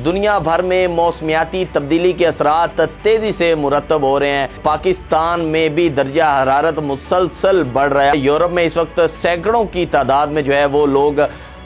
दुनिया भर में मौसमियाती तब्दीली के असरात तेजी से मुरतब हो रहे हैं। पाकिस्तान में भी दर्जा हरारत मुसलसल बढ़ रहा है। यूरोप में इस वक्त सैकड़ों की तादाद में जो है वो लोग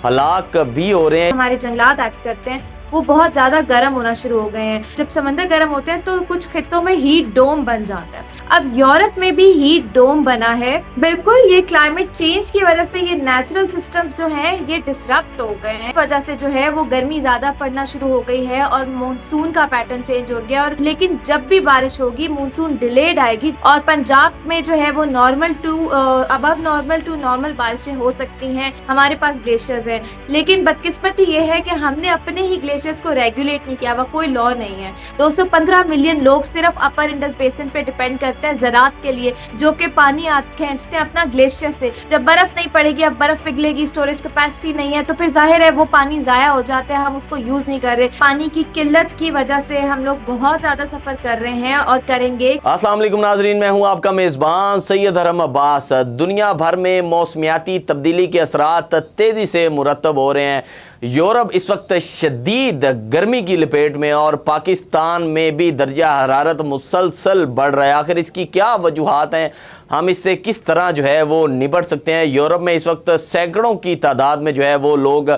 हलाक भी हो रहे हैं। हमारे जंगलात एक्ट करते हैं वो बहुत ज्यादा गर्म होना शुरू हो गए हैं। जब समंदर गर्म होते हैं तो कुछ खित्तों में हीट डोम बन जाता है। अब यूरोप में भी हीट डोम बना है। बिल्कुल ये क्लाइमेट चेंज की वजह से ये नेचुरल सिस्टम्स जो हैं ये डिसरप्ट हो गए हैं। इस वजह से जो है वो गर्मी ज्यादा पड़ना शुरू हो गई है और मानसून का पैटर्न चेंज हो गया। और लेकिन जब भी बारिश होगी मानसून डिलेड आएगी और पंजाब में जो है वो normal to above normal to normal बारिशें हो सकती हैं। हमारे पास ग्लेशियर्स हैं, लेकिन बदकिस्मती ये है कि हमने अपने ही ग्लेशियर्स को रेगुलेट नहीं किया हुआ, कोई लॉ नहीं है। 215 मिलियन लोग सिर्फ अपर इंडस बेसिन पे डिपेंड करते हैं ज़राअत के लिए, जो कि पानी खींचते हैं अपना ग्लेशियर से। जब बर्फ नहीं पड़ेगी, अब बर्फ पिघलेगी, स्टोरेज कैपेसिटी नहीं है, तो फिर जाहिर है वो पानी जाया हो जाता है, हम उसको यूज नहीं कर रहे। पानी की किल्लत की वजह से हम लोग बहुत ज्यादा सफर कर रहे हैं और करेंगे। अस्सलाम वालेकुम नाजरीन, मैं हूं आपका मेजबान सैयद हरम अब्बास। दुनिया भर में मौसमियाती तब्दीली के असरात तेजी से मुरतब हो रहे हैं। यूरोप इस वक्त शदीद गर्मी की लपेट में और पाकिस्तान में भी दर्जा हरारत मुसलसल बढ़ रहा है। आखिर इसकी क्या वजूहात हैं, हम इससे किस तरह जो है वो निपट सकते हैं। यूरोप में इस वक्त सैकड़ों की तादाद में जो है वो लोग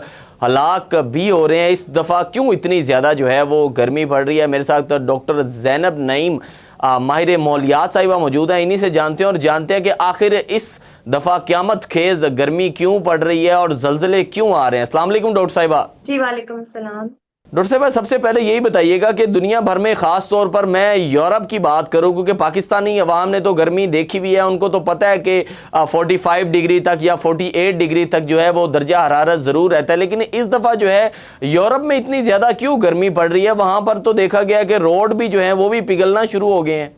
हलाक भी हो रहे हैं। इस दफ़ा क्यों इतनी ज़्यादा जो है वो गर्मी बढ़ रही है। मेरे साथ डॉक्टर ज़ैनब नईम माहिर मौलियात साहिबा मौजूद हैं। इन्हीं से जानते हैं और जानते हैं कि आखिर इस दफ़ा क़यामत खेज़ गर्मी क्यों पड़ रही है और ज़लज़ले क्यों आ रहे हैं। अस्सलाम वालेकुम डॉक्टर साहिबा। जी वालेकुम सलाम। डॉक्टर साहब, सबसे पहले यही बताइएगा कि दुनिया भर में ख़ास तौर पर मैं यूरोप की बात करूं, क्योंकि पाकिस्तानी अवाम ने तो गर्मी देखी हुई है, उनको तो पता है कि 45 डिग्री तक या 48 डिग्री तक जो है वो दर्जा हरारत ज़रूर रहता है। लेकिन इस दफ़ा जो है यूरोप में इतनी ज़्यादा क्यों गर्मी पड़ रही है। वहाँ पर तो देखा गया कि रोड भी जो है वो भी पिघलना शुरू हो गए हैं।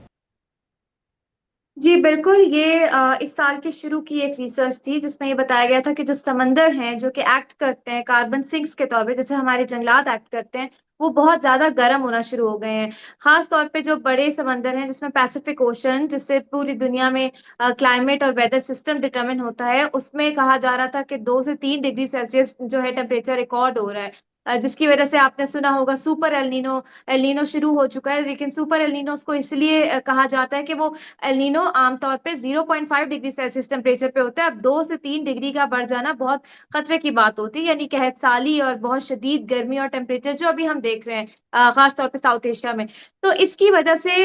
जी बिल्कुल, ये इस साल के शुरू की एक रिसर्च थी जिसमें ये बताया गया था कि जो समंदर हैं जो कि एक्ट करते हैं कार्बन सिंक्स के तौर पे, जैसे हमारे जंगलात एक्ट करते हैं, वो बहुत ज्यादा गर्म होना शुरू हो गए हैं। खास तौर पे जो बड़े समंदर हैं जिसमें पैसिफिक ओशन, जिससे पूरी दुनिया में क्लाइमेट और वेदर सिस्टम डिटरमिन होता है, उसमें कहा जा रहा था कि 2 से 3 डिग्री सेल्सियस जो है टेम्परेचर रिकॉर्ड हो रहा है। जिसकी वजह से आपने सुना होगा सुपर एलनीनो शुरू हो चुका है। लेकिन सुपर एलनीनो को इसलिए कहा जाता है कि वो एलनीनो आमतौर पे 0.5 डिग्री सेल्सियस टेम्परेचर पे होता है। अब 2 से 3 डिग्री का बढ़ जाना बहुत खतरे की बात होती है, यानी कहतसाली और बहुत शदीद गर्मी और टेम्परेचर जो अभी हम देख रहे हैं खास तौर पे साउथ एशिया में। तो इसकी वजह से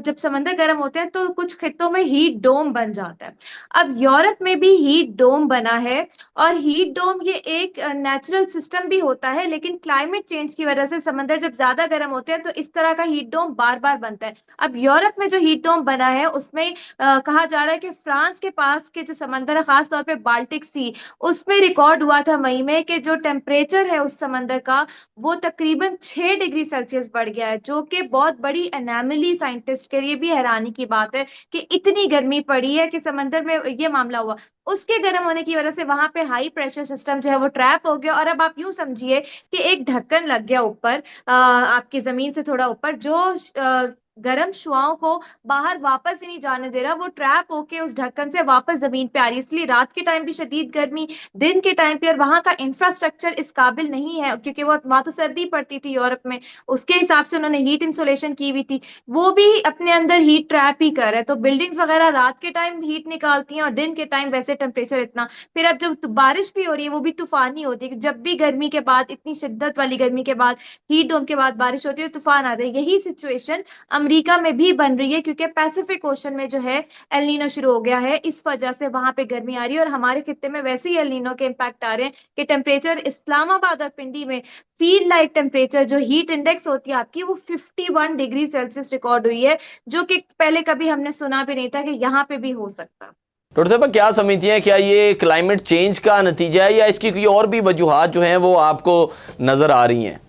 जब समंदर गर्म होते हैं तो कुछ खित्तों में हीट डोम बन जाता है। अब यूरोप में भी हीट डोम बना है और हीट डोम ये एक नेचुरल सिस्टम भी होता है, लेकिन क्लाइमेट चेंज की वजह से समंदर जब ज्यादा गर्म होते हैं तो इस तरह का हीट डोम बार बार बनता है। अब यूरोप में जो हीट डोम बना है उसमें कहा जा रहा है कि फ्रांस के पास के जो समंदर है, खास तौर पे बाल्टिक सी, उसमें रिकॉर्ड हुआ था मई में कि जो टेम्परेचर है उस समंदर का वो तकरीबन 6 डिग्री सेल्सियस बढ़ गया है, जो कि बहुत बड़ी एनामली, साइंटिस्ट के लिए भी हैरानी की बात है कि इतनी गर्मी पड़ी है कि समंदर में ये मामला हुआ। उसके गर्म होने की वजह से वहां पे हाई प्रेशर सिस्टम जो है वो ट्रैप हो गया और अब आप यूं समझिए कि एक ढक्कन लग गया ऊपर, आपकी जमीन से थोड़ा ऊपर, जो गर्म शुआओं को बाहर वापस ही नहीं जाने दे रहा। वो ट्रैप होके उस ढक्कन से वापस जमीन पे आ रही है। इसलिए रात के टाइम भी शदीद गर्मी, दिन के टाइम पे, और वहां का इंफ्रास्ट्रक्चर इस काबिल नहीं है, क्योंकि वो वहां तो सर्दी पड़ती थी यूरोप में, उसके हिसाब से उन्होंने हीट इंसुलेशन की हुई थी, वो भी अपने अंदर हीट ट्रैप ही कर रहा है। तो बिल्डिंग्स वगैरह रात के टाइम हीट निकालती हैं और दिन के टाइम वैसे टेम्परेचर इतना। फिर अब जब बारिश भी हो रही है वो भी तूफानी होती है। जब भी गर्मी के बाद, इतनी शिद्दत वाली गर्मी के बाद, हीट डोम के बाद बारिश होती है, तूफान आते हैं। यही सिचुएशन अमेरिका में भी बन रही है, क्योंकि पैसिफिक ओशन में जो है एल नीनो शुरू हो गया है। इस वजह से वहां पे गर्मी आ रही है और हमारे खित्ते में वैसे ही एल नीनो के इम्पैक्ट आ रहे हैं कि टेम्परेचर इस्लामाबाद और पिंडी में फील लाइक टेम्परेचर, जो हीट इंडेक्स होती है आपकी, वो 51 डिग्री सेल्सियस रिकॉर्ड हुई है, जो कि पहले कभी हमने सुना भी नहीं था कि यहाँ पे भी हो सकता। डॉक्टर साहब, क्या समझती हैं, क्या ये क्लाइमेट चेंज का नतीजा है या इसकी कोई और भी वजूहात जो हैं वो आपको नज़र आ रही हैं।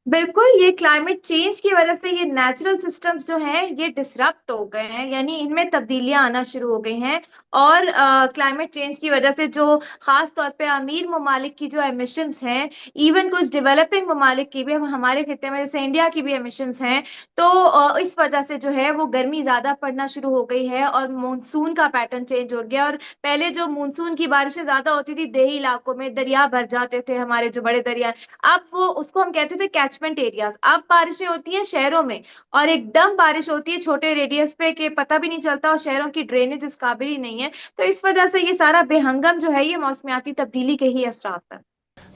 बिल्कुल, ये क्लाइमेट चेंज की वजह से ये नेचुरल सिस्टम्स जो हैं ये डिसरप्ट हो गए हैं, यानी इनमें तब्दीलियां आना शुरू हो गई हैं। और क्लाइमेट चेंज की वजह से जो खास तौर पे अमीर ममालिक की जो एमिशंस हैं, इवन कुछ डेवलपिंग ममालिक की भी, हम हमारे खत्ते में जैसे इंडिया की भी एमिशंस हैं, तो इस वजह से जो है वो गर्मी ज्यादा पड़ना शुरू हो गई है और मानसून का पैटर्न चेंज हो गया। और पहले जो मानसून की बारिशें ज्यादा होती थी देही इलाकों में, दरिया भर जाते थे हमारे जो बड़े दरिया, अब वो उसको हम कहते थे कैचमेंट एरियाज, अब बारिशें होती हैं शहरों में, और एकदम बारिश होती है छोटे रेडियस पे के पता भी नहीं चलता, और शहरों की ड्रेनेज इस काबिल ही नहीं है। तो इस वजह से ये सारा बेहंगम जो है ये मौसमियाती तब्दीली के ही असरात है।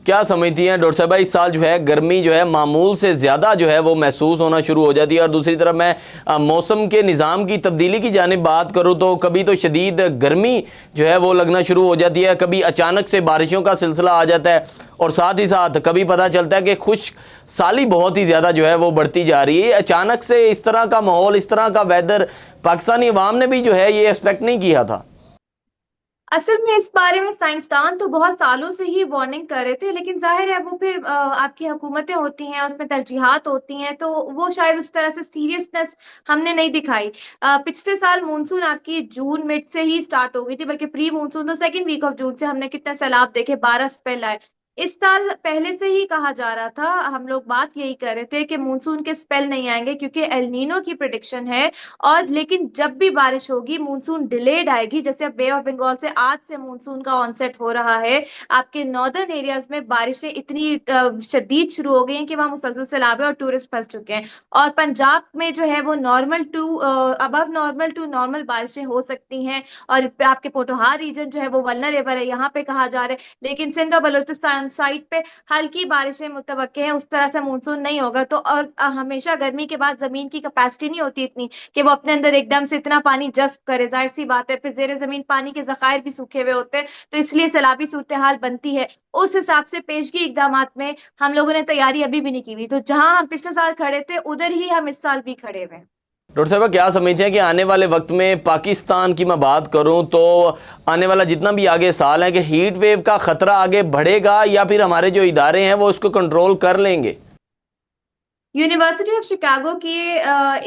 क्या समझती हैं डॉक्टर साहब, इस साल जो है गर्मी जो है मामूल से ज़्यादा जो है वो महसूस होना शुरू हो जाती है? और दूसरी तरफ मैं मौसम के निज़ाम की तब्दीली की जानिब बात करूँ तो कभी तो शदीद गर्मी जो है वो लगना शुरू हो जाती है, कभी अचानक से बारिशों का सिलसिला आ जाता है, और साथ ही साथ कभी पता चलता है कि खुश्क साली बहुत ही ज़्यादा जो है वो बढ़ती जा रही है। अचानक से इस तरह का माहौल, इस तरह का वेदर पाकिस्तानी अवाम ने भी जो है ये एक्सपेक्ट नहीं किया था। असल में इस बारे में साइंसदान तो बहुत सालों से ही वार्निंग कर रहे थे, लेकिन जाहिर है वो फिर आपकी हुकूमतें होती हैं, उसमें तरजीहात होती हैं, तो वो शायद उस तरह से सीरियसनेस हमने नहीं दिखाई। पिछले साल मानसून आपकी जून मिड से ही स्टार्ट हो गई थी, बल्कि प्री मानसून तो सेकंड वीक ऑफ जून से हमने कितने सैलाब देखे, 12 स्पेल आए। इस साल पहले से ही कहा जा रहा था, हम लोग बात यही कर रहे थे कि मानसून के स्पेल नहीं आएंगे क्योंकि एल नीनो की प्रिडिक्शन है। और लेकिन जब भी बारिश होगी मानसून डिलेड आएगी, जैसे अब बे ऑफ बंगाल से आज से मानसून का ऑनसेट हो रहा है, आपके नॉर्दर्न एरियाज में बारिशें इतनी शदीद शुरू हो गई हैं कि वहां मुसलसल सैलाब है और टूरिस्ट फंस चुके हैं। और पंजाब में जो है वो normal to above normal to normal बारिशें हो सकती हैं, और आपके पोटोहार रीजन जो है वो वल्नरेबल है, यहाँ पे कहा जा रहा है। लेकिन सिंध और बलूचिस्तान साइड पे हल्की बारिशें मुतवक्के हैं, उस तरह से मानसून नहीं होगा। तो और हमेशा गर्मी के बाद जमीन की कैपेसिटी नहीं होती इतनी कि वो अपने अंदर एकदम से इतना पानी जज्ब करे, जाहिर सी बात है, फिर जेर जमीन पानी के जखायर भी सूखे हुए होते हैं, तो इसलिए सैलाबी सूरत हाल बनती है। उस हिसाब से पेशगी इकदाम में हम लोगों ने तैयारी अभी भी नहीं की हुई, तो जहां हम पिछले साल खड़े थे उधर ही हम इस साल भी खड़े हुए हैं। डॉक्टर साहब, क्या समझते हैं कि आने वाले वक्त में पाकिस्तान की मैं बात करूं तो आने वाला जितना भी आगे साल है कि हीट वेव का खतरा आगे बढ़ेगा, या फिर हमारे जो इदारे हैं वो इसको कंट्रोल कर लेंगे? यूनिवर्सिटी ऑफ शिकागो की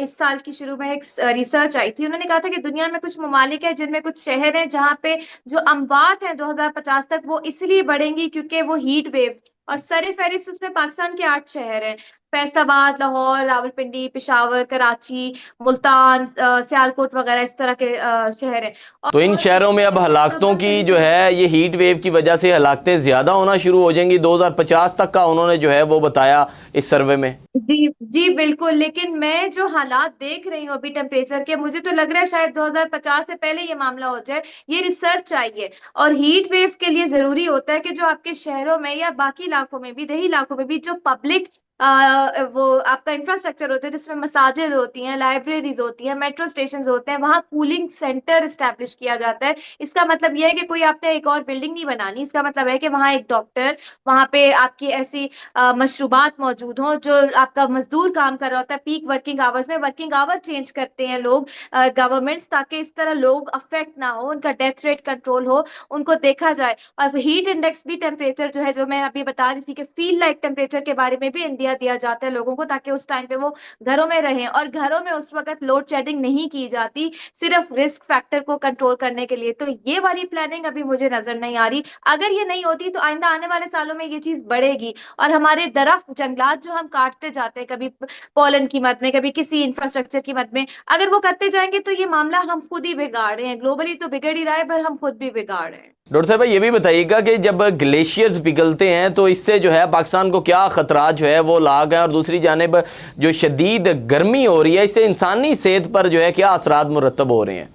इस साल की शुरू में एक रिसर्च आई थी। उन्होंने कहा था कि दुनिया में कुछ ममालिक है जिनमें कुछ शहर हैं जहाँ पे जो अमवात हैं 2050 तक वो इसलिए बढ़ेंगी क्योंकि वो हीट वेव, और सर फहरिस्त उसमें पाकिस्तान के 8 शहर हैं: फैसलाबाद, लाहौर, रावलपिंडी, पेशावर, कराची, मुल्तान, सियालकोट वगैरह, इस तरह के शहर हैं। तो इन और शहरों में इसमें अब हलाकतों अक्टूबर की जो में है ये हीट वेव की वजह से हलाकतें ज़्यादा होना शुरू हो जाएंगी 2050 तक का उन्होंने जो है वो बताया इस सर्वे में। जी जी बिल्कुल, लेकिन मैं जो हालात देख रही हूँ अभी टेम्परेचर के, मुझे तो लग रहा है शायद 2050 से पहले ये मामला हो जाए। ये रिसर्च चाहिए, और हीट वेव के लिए जरूरी होता है कि जो आपके शहरों में या बाकी इलाकों में भी, देही इलाकों में भी, जो पब्लिक वो आपका इंफ्रास्ट्रक्चर होता है जिसमें मसाजिद होती हैं, लाइब्रेरीज होती हैं, मेट्रो स्टेशन होते हैं, वहां कूलिंग सेंटर स्टैब्लिश किया जाता है। इसका मतलब यह है कि कोई आपने एक और बिल्डिंग नहीं बनानी, इसका मतलब है कि वहां एक डॉक्टर, वहां पे आपकी ऐसी मशरूबात मौजूद हों, जो आपका मजदूर काम कर रहा होता है पीक वर्किंग आवर्स में, वर्किंग आवर चेंज करते हैं लोग गवर्नमेंट्स, ताकि इस तरह लोग अफेक्ट ना हो, उनका डेथ रेट कंट्रोल हो, उनको देखा जाए। और हीट इंडेक्स भी, टेम्परेचर जो है, जो मैं अभी बता रही थी कि फील लाइक टेम्परेचर के बारे में भी इंडिया दिया जाता है लोगों को, ताकि उस टाइम पे वो घरों में रहें। और घरों में उस वक्त लोड शेडिंग नहीं की जाती, सिर्फ रिस्क फैक्टर को कंट्रोल करने के लिए। तो ये वाली प्लानिंग अभी मुझे नजर नहीं आ रही। अगर ये नहीं होती तो आइंदा आने वाले सालों में ये चीज बढ़ेगी, और हमारे दरख्त जंगलात जो हम काटते जाते हैं, कभी पोलन की मद में, कभी किसी इंफ्रास्ट्रक्चर की मद में, अगर वो करते जाएंगे तो ये मामला हम खुद ही बिगाड़ रहे हैं। ग्लोबली तो बिगड़ ही रहा है, पर हम खुद भी बिगाड़ रहे हैं। डॉक्टर साहब, ये भी बताइएगा कि जब ग्लेशियर्स पिघलते हैं तो इससे जो है पाकिस्तान को क्या खतरा जो है वो लाग है, और दूसरी जानिब जो शदीद गर्मी हो रही है इससे इंसानी सेहत पर जो है क्या असरात मुरतब हो रहे हैं?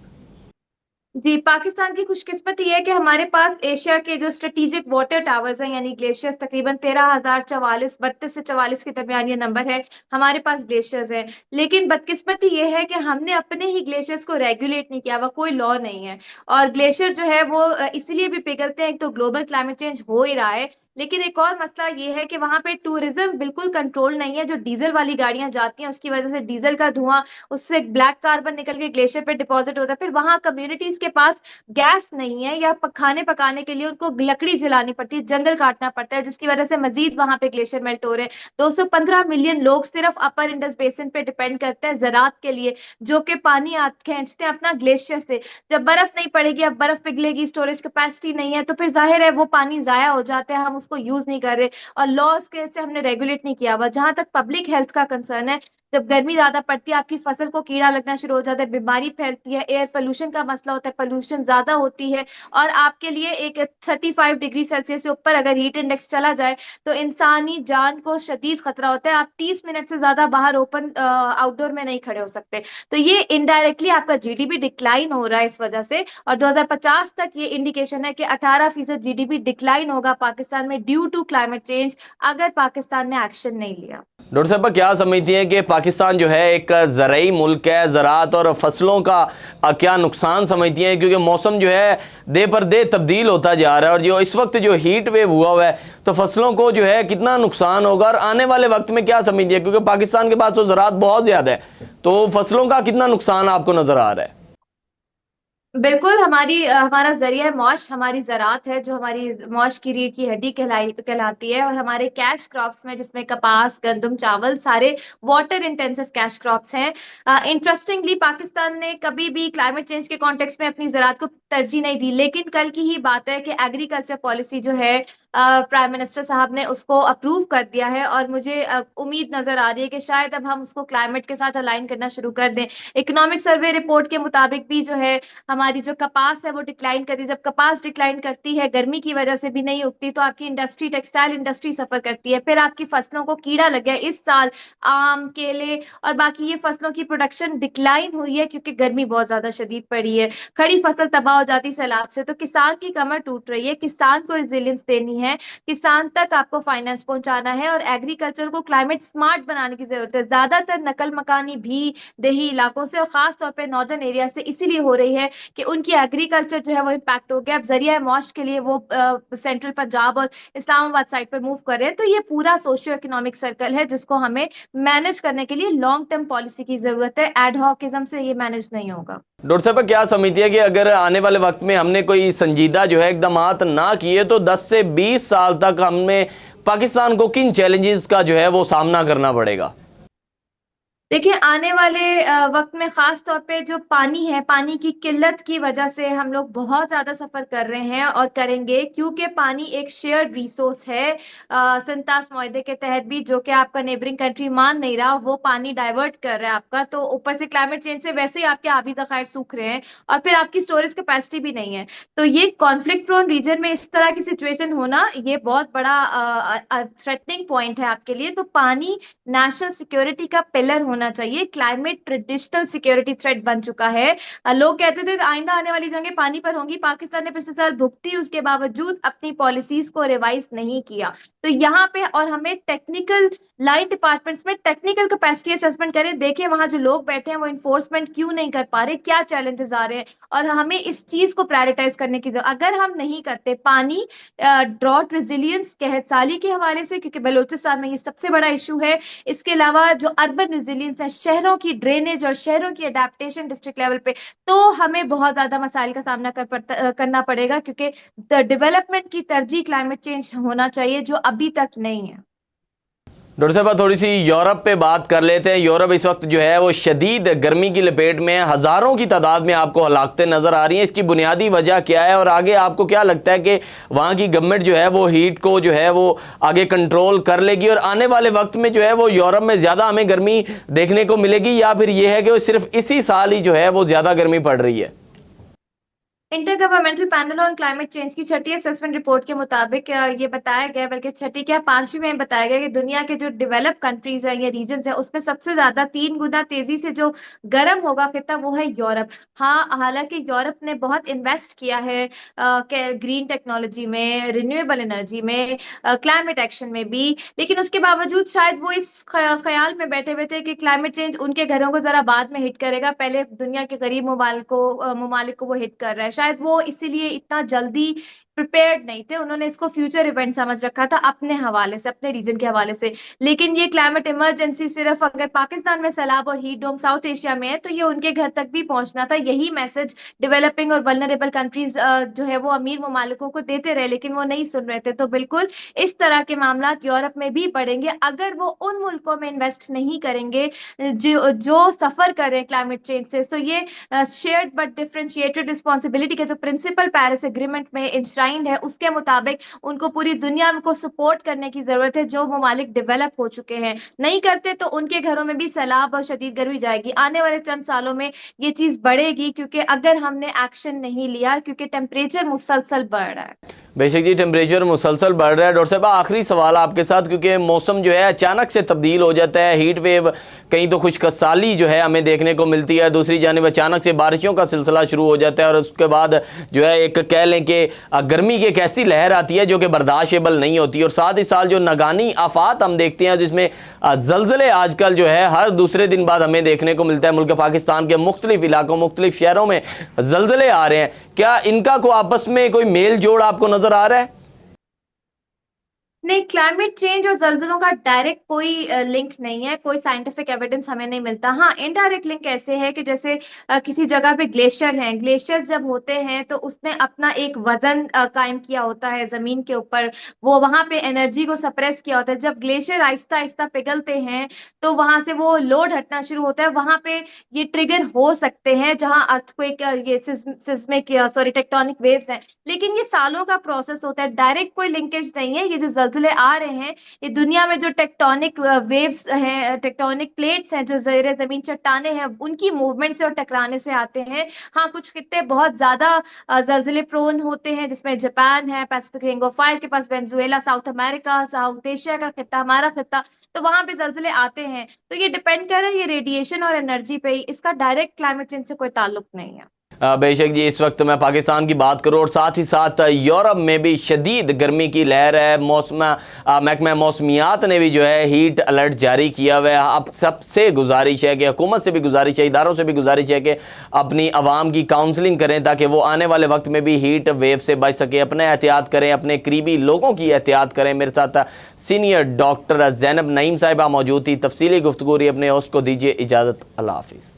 जी, पाकिस्तान की खुशकिस्मती है कि हमारे पास एशिया के जो स्ट्रेटेजिक वाटर टावर्स हैं, यानी ग्लेशियर्स, तकरीबन 13,044, 32 से 44 के दरमियान ये नंबर है, हमारे पास ग्लेशियर्स हैं। लेकिन बदकिस्मती ये है कि हमने अपने ही ग्लेशियर्स को रेगुलेट नहीं किया हुआ, कोई लॉ नहीं है। और ग्लेशियर जो है वो इसलिए भी पिघलते हैं, एक तो ग्लोबल क्लाइमेट चेंज हो ही रहा है, लेकिन एक और मसला ये है कि वहां पे टूरिज्म बिल्कुल कंट्रोल नहीं है। जो डीजल वाली गाड़ियां जाती हैं उसकी वजह से डीजल का धुआं, उससे ब्लैक कार्बन निकल के ग्लेशियर पे डिपॉजिट होता है। फिर वहां कम्युनिटीज के पास गैस नहीं है, या खाने पकाने के लिए उनको लकड़ी जलानी पड़ती है, जंगल काटना पड़ता है, जिसकी वजह से मजीद वहां पे ग्लेशियर मेल्ट हो रहे हैं। 215 मिलियन लोग सिर्फ अपर इंडस बेसिन पे डिपेंड करते हैं ज़राअत के लिए, जो कि पानी खींचते हैं अपना ग्लेशियर से। जब बर्फ नहीं पड़ेगी, अब बर्फ पिघलेगी, स्टोरेज कैपेसिटी नहीं है, तो फिर जाहिर है वो पानी जाया हो जाता है, हम उसको यूज नहीं कर रहे, और लॉज के से हमने रेगुलेट नहीं किया हुआ। जहां तक पब्लिक हेल्थ का कंसर्न है, जब गर्मी ज्यादा पड़ती है, आपकी फसल को कीड़ा लगना शुरू हो जाता है, बीमारी फैलती है, एयर पोल्यूशन का मसला होता है, पोल्यूशन ज्यादा होती है, और आपके लिए एक 35 डिग्री सेल्सियस से ऊपर अगर हीट इंडेक्स चला जाए तो इंसानी जान को शदीद खतरा होता है। आप 30 मिनट से ज्यादा बाहर ओपन आउटडोर में नहीं खड़े हो सकते। तो ये इनडायरेक्टली आपका जीडीपी डिक्लाइन हो रहा है इस वजह से। और 2050 तक ये इंडिकेशन है कि 18% जीडीपी डिक्लाइन होगा पाकिस्तान में ड्यू टू क्लाइमेट चेंज, अगर पाकिस्तान ने एक्शन नहीं लिया। डॉक्टर साहब क्या समझती हैं कि पाकिस्तान जो है एक ज़रई मुल्क है, ज़राअत और फसलों का क्या नुकसान समझती हैं, क्योंकि मौसम जो है दे पर दे तब्दील होता जा रहा है, और जो इस वक्त जो हीट वेव हुआ है तो फसलों को जो है कितना नुकसान होगा, और आने वाले वक्त में क्या समझती है, क्योंकि पाकिस्तान के पास तो ज़राअत बहुत ज़्यादा है, तो फसलों का कितना नुकसान आपको नज़र आ रहा है? बिल्कुल, हमारा जरिया मौश हमारी ज़राअत है, जो हमारी मौश की रीढ़ की हड्डी कहलाती है। और हमारे कैश क्रॉप्स में, जिसमें कपास, गंदम, चावल, सारे वाटर इंटेंसिव कैश क्रॉप्स हैं। इंटरेस्टिंगली पाकिस्तान ने कभी भी क्लाइमेट चेंज के कॉन्टेक्स्ट में अपनी ज़राअत को तरजीह नहीं दी, लेकिन कल की ही बात है कि एग्रीकल्चर पॉलिसी जो है, प्राइम मिनिस्टर साहब ने उसको अप्रूव कर दिया है, और मुझे उम्मीद नजर आ रही है कि शायद अब हम उसको क्लाइमेट के साथ अलाइन करना शुरू कर दें। इकोनॉमिक सर्वे रिपोर्ट के मुताबिक भी जो है, हमारी जो कपास है वो डिक्लाइन करती है। जब कपास डिक्लाइन करती है, गर्मी की वजह से भी नहीं उगती, तो आपकी इंडस्ट्री, टेक्सटाइल इंडस्ट्री सफर करती है। फिर आपकी फसलों को कीड़ा लग गया इस साल, आम, केले और बाकी ये फसलों की प्रोडक्शन डिक्लाइन हुई है, क्योंकि गर्मी बहुत ज्यादा शदीद पड़ी है। खड़ी फसल तबाह हो जाती सैलाब से, तो किसान की कमर टूट रही है। किसान को रिजिलियंस देनी है, किसान तक आपको फाइनेंस पहुंचाना है, और एग्रीकल्चर को क्लाइमेट स्मार्ट बनाने की जरूरत है। ज्यादातर नकल मकानी भी देही इलाकों से, और खास तौर पे नॉर्दर्न एरिया से इसीलिए हो रही है कि उनकी एग्रीकल्चर जो है वो इम्पैक्ट हो गया। अब जरिया मौश के लिए वो सेंट्रल पंजाब और इस्लामाबाद साइड पर मूव कर रहे हैं। तो ये पूरा सोशियो इकोनॉमिक सर्कल है, जिसको हमें मैनेज करने के लिए लॉन्ग टर्म पॉलिसी की जरूरत है। एडहॉकिज्म से ये मैनेज नहीं होगा। डॉक्टर साहब क्या समझती है कि अगर आने वाले वक्त में हमने कोई संजीदा जो है इकदामात ना किए तो 10 से 20 साल तक हमें पाकिस्तान को किन चैलेंजेस का जो है वो सामना करना पड़ेगा? देखिए, आने वाले वक्त में खास तौर पे जो पानी है, पानी की किल्लत की वजह से हम लोग बहुत ज्यादा सफर कर रहे हैं और करेंगे, क्योंकि पानी एक शेयर्ड रिसोर्स है। सिंतास मुआहदे के तहत भी, जो कि आपका नेबरिंग कंट्री मान नहीं रहा, वो पानी डाइवर्ट कर रहा है आपका। तो ऊपर से क्लाइमेट चेंज से वैसे ही आपके आबी ज़खायर सूख रहे हैं, और फिर आपकी स्टोरेज कैपेसिटी भी नहीं है। तो ये कॉन्फ्लिक्ट प्रोन रीजन में इस तरह की सिचुएशन होना, ये बहुत बड़ा थ्रेटनिंग पॉइंट है आपके लिए। तो पानी नेशनल सिक्योरिटी का पिलर होना चाहिए। क्लाइमेट ट्रेडिशनल सिक्योरिटी थ्रेट बन चुका है। लोग कहते थे आइंदा आने वाली जंगें पानी पर होंगी, पाकिस्तान ने पिछले साल भुगती, उसके बावजूद अपनी पॉलिसीज को रिवाइज नहीं किया। तो यहाँ पे, और हमें टेक्निकल लाइन डिपार्टमेंट्स में टेक्निकल कैपेसिटी असेसमेंट करें, देखें वहां जो लोग बैठे हैं वो इन्फोर्समेंट क्यों नहीं कर पा रहे, क्या चैलेंजेस आ रहे हैं, और हमें इस चीज को प्रायोरिटाइज करने की जरूरत। अगर हम नहीं करते, पानी ड्रॉट रेजिलियंस कहत साली के हवाले से, क्योंकि बलोचिस्तान में ये सबसे बड़ा इशू है, इसके अलावा जो अर्बन रेजिलियंस है, शहरों की ड्रेनेज और शहरों की अडेप्टेशन डिस्ट्रिक्ट लेवल पे, तो हमें बहुत ज्यादा मसाइल का सामना करना पड़ेगा, क्योंकि डेवलपमेंट की तरजीह क्लाइमेट चेंज होना चाहिए, जो अभी तक नहीं है। डॉक्टर साहब थोड़ी सी यूरोप पे बात कर लेते हैं। यूरोप इस वक्त जो है वो शदीद गर्मी की लपेट में, हज़ारों की तादाद में आपको हलाकतें नज़र आ रही हैं। इसकी बुनियादी वजह क्या है, और आगे आपको क्या लगता है कि वहाँ की गवर्नमेंट जो है वो हीट को जो है वो आगे कंट्रोल कर लेगी, और आने वाले वक्त में जो है वो यूरोप में ज़्यादा हमें गर्मी देखने को मिलेगी, या फिर ये है कि वो सिर्फ इसी साल ही जो है वो ज़्यादा गर्मी पड़ रही है? Inter governmental panel on climate change की छठी असेसमेंट रिपोर्ट के मुताबिक ये बताया गया, बल्कि छठी क्या पांचवी में बताया गया, कि दुनिया के जो डेवलप कंट्रीज हैं या रीजन है, उसमें सबसे ज्यादा 3 गुना तेजी से जो गर्म होगा खिता, वो है यूरोप। हाँ, हालांकि यूरोप ने बहुत इन्वेस्ट किया है ग्रीन टेक्नोलॉजी में, रिन्यूएबल एनर्जी में, क्लाइमेट एक्शन में भी, लेकिन उसके बावजूद शायद वो इस ख्याल में बैठे हुए थे कि क्लाइमेट चेंज उनके घरों को जरा बाद में हिट करेगा, पहले दुनिया के गरीब ममालिक को वो हिट कर रहा है। शायद शायद वो इसीलिए इतना जल्दी प्रिपेयर्ड नहीं थे, उन्होंने इसको फ्यूचर इवेंट समझ रखा था अपने हवाले से, अपने रीजन के हवाले से। लेकिन ये क्लाइमेट इमरजेंसी सिर्फ अगर पाकिस्तान में सैलाब और हीट डोम साउथ एशिया में है तो ये उनके घर तक भी पहुंचना था। यही मैसेज डेवलपिंग और वल्नरेबल कंट्रीज जो है वो अमीर ममालिकों को देते रहे, लेकिन वो नहीं सुन रहे थे। तो बिल्कुल इस तरह के मामला यूरोप में भी बढ़ेंगे अगर वो उन मुल्कों में इन्वेस्ट नहीं करेंगे जो जो सफर कर रहे हैं क्लाइमेट चेंज से। तो ये शेयर्ड बट डिफरेंशिएटेड रिस्पॉन्सिबिलिटी का जो प्रिंसिपल पेरिस एग्रीमेंट में इंश्राइंड है, उसके मुताबिक उनको पूरी दुनिया को सपोर्ट करने की जरूरत है। जो ममालिक डेवलप हो चुके हैं नहीं करते तो उनके घरों में भी सैलाब और शदीद गर्मी जाएगी। आने वाले चंद सालों में ये चीज बढ़ेगी, क्योंकि अगर हमने एक्शन नहीं लिया, क्योंकि टेम्परेचर मुसलसल बढ़ रहा है। बेशक जी, टेम्परेचर मुसलसल बढ़ रहा है। डॉक्टर साहब, आखिरी सवाल आपके साथ, क्योंकि मौसम जो है अचानक से तब्दील हो जाता है, हीट वेव, कहीं तो खुशकसाली जो है हमें देखने को मिलती है, दूसरी जानिब अचानक से बारिशों का सिलसिला शुरू हो जाता है और उसके बाद जो है एक कह लें कि गर्मी की एक ऐसी लहर आती है जो कि बर्दाश्तेबल नहीं होती। और साथ ही साथ जो नागानी आफात हम देखते हैं जिसमें जलजले आजकल जो है हर दूसरे दिन बाद हमें देखने को मिलता है, मुल्क पाकिस्तान के मुख्तलिफ इलाकों, मुख्तलिफ शहरों में जलजले आ रहे हैं, क्या इनका को आपस में कोई मेल जोड़ आपको नजर आ रहा है? नहीं, क्लाइमेट चेंज और जल्जलों का डायरेक्ट कोई लिंक नहीं है, कोई साइंटिफिक एविडेंस हमें नहीं मिलता। हाँ, इनडायरेक्ट लिंक ऐसे है कि जैसे किसी जगह पे ग्लेशियर हैं, ग्लेशियर्स जब होते हैं तो उसने अपना एक वजन कायम किया होता है जमीन के ऊपर, वो वहां पे एनर्जी को सप्रेस किया होता है। जब ग्लेशियर आहिस्ता आहिस्ता पिघलते हैं तो वहां से वो लोड हटना शुरू होता है, वहां पे ये ट्रिगर हो सकते हैं जहां अर्थक्वेक, ये सिस्मिक, सॉरी, टेक्टोनिक वेव्स हैं। लेकिन ये सालों का प्रोसेस होता है, डायरेक्ट कोई लिंकेज नहीं है। ये जो जल्जले आ रहे हैं, ये दुनिया में जो टेक्टोनिक वेव्स हैं, टेक्टोनिक प्लेट्स हैं, जो ज़ेरे जमीन चट्टाने हैं, उनकी मूवमेंट से और टकराने से आते हैं। हाँ, कुछ खित्ते बहुत ज्यादा जल्जले प्रोन होते हैं, जिसमें जापान है, पैसिफिक रिंग ऑफ फायर के पास, Venezuela, South America, South Asia का खित्ता, हमारा खित्ता, तो वहां पे जल्जले आते हैं। तो ये डिपेंड कर रहा है ये रेडिएशन और एनर्जी पे ही, इसका डायरेक्ट क्लाइमेट चेंज से कोई ताल्लुक नहीं है। बेशक जी, इस वक्त मैं पाकिस्तान की बात करूँ और साथ ही साथ यूरोप में भी शदीद गर्मी की लहर है। महकमा मौसमियात ने भी जो है हीट अलर्ट जारी किया हुआ है। अब सबसे गुजारिश है कि हुकूमत से भी गुजारिश है, इदारों से भी गुजारिश है कि अपनी आवाम की काउंसलिंग करें ताकि वो आने वाले वक्त में भी हीट वेव से बच सके। अपने एहतियात करें, अपने करीबी लोगों की एहतियात करें। मेरे साथ सीनियर डॉक्टर ज़ैनब नईम साहिबा मौजूद थी। तफसीली गुफ्तगू अपने होस्ट को दीजिए इजाज़त। अल्लाह हाफिज़।